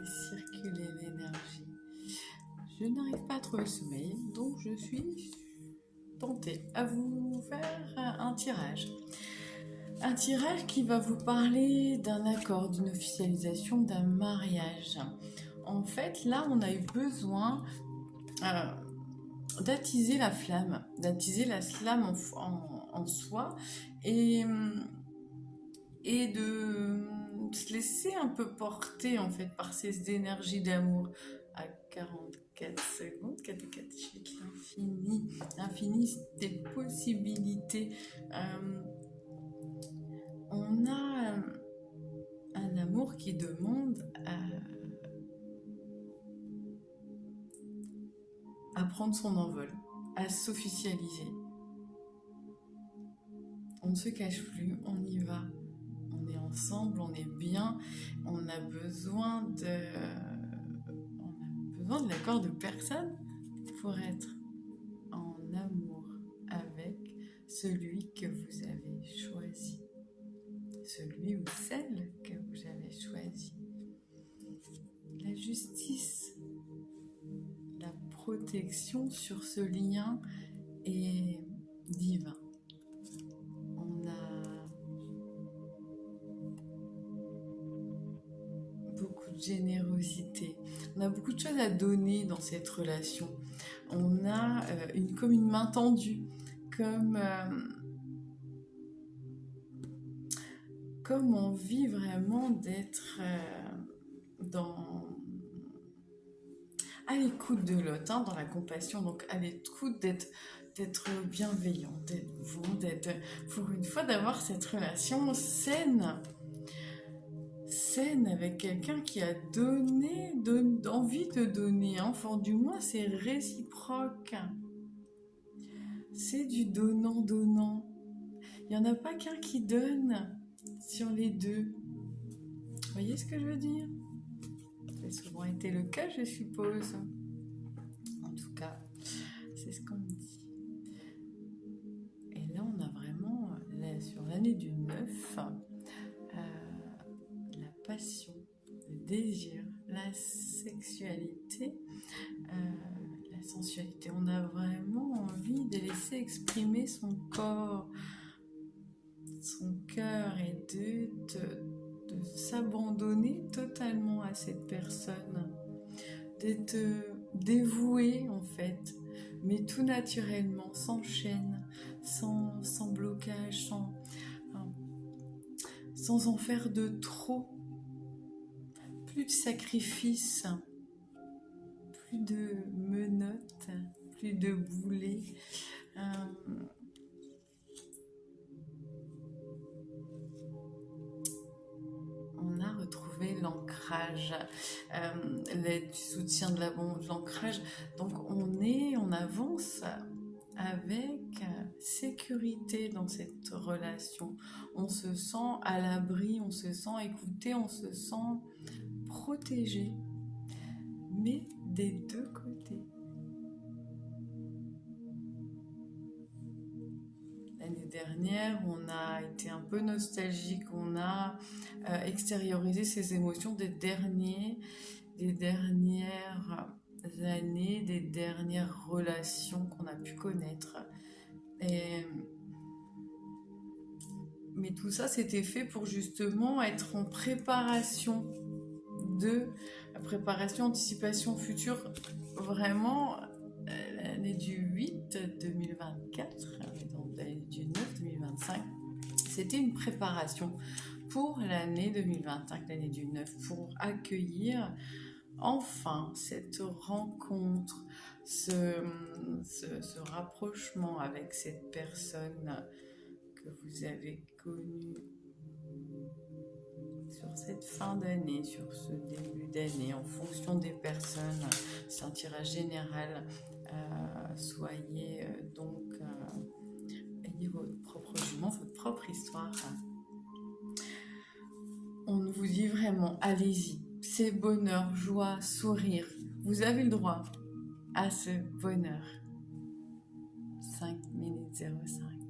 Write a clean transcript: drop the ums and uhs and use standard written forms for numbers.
circuler l'énergie. Je n'arrive pas à trouver le sommeil, donc je suis tentée à vous faire un tirage. Un tirage qui va vous parler d'un accord, d'une officialisation, d'un mariage. En fait, là, on a eu besoin d'attiser la flamme, en soi et de se laisser un peu porter en fait par ces énergies d'amour. À 44 secondes, 44 suite l'infini des possibilités. On a un amour qui demande à prendre son envol, à s'officialiser. On ne se cache plus, on y va. On est ensemble, on est bien, on a besoin de l'accord de personne pour être en amour avec celui que vous avez choisi, celui ou celle que vous avez choisi. La justice, la protection sur ce lien est divin. On a beaucoup de générosité, on a beaucoup de choses à donner dans cette relation. On a comme une main tendue, comme envie vraiment d'être à l'écoute de l'autre, dans la compassion, donc à l'écoute d'être bienveillant, d'être bon, pour une fois d'avoir cette relation saine avec quelqu'un qui a envie de donner, enfin du moins c'est réciproque, c'est du donnant-donnant. Il n'y en a pas qu'un qui donne sur les deux. Vous voyez ce que je veux dire? Ça a souvent été le cas, je suppose. En tout cas, c'est ce qu'on me dit. Et là, on a vraiment, sur l'année du 9, la passion, le désir, la sexualité, la sensualité. On a vraiment envie de laisser exprimer son corps, son cœur et de s'abandonner totalement à cette personne, d'être dévoué en fait, mais tout naturellement, sans chaîne, sans blocage, sans en faire de trop, plus de sacrifices, plus de menottes, plus de boulets. On a retrouvé l'ancrage, l'aide, du soutien, de l'ancrage. Donc on avance avec sécurité dans cette relation. On se sent à l'abri, on se sent écouté, on se sent protégé, mais des deux côtés. L'année dernière, on a été un peu nostalgique, on a extériorisé ses émotions des dernières années, des dernières relations qu'on a pu connaître. Mais tout ça, c'était fait pour justement être en préparation anticipation future, vraiment l'année du 8 2024, donc l'année du 9 2025, c'était une préparation pour l'année 2025, l'année du 9, pour accueillir enfin cette rencontre, ce rapprochement avec cette personne que vous avez connue sur cette fin d'année, sur ce début d'année, en fonction des personnes. C'est un tirage général. Soyez ayez votre propre jugement, votre propre histoire. On vous dit vraiment, allez-y. C'est bonheur, joie, sourire. Vous avez le droit à ce bonheur. 5 minutes 05.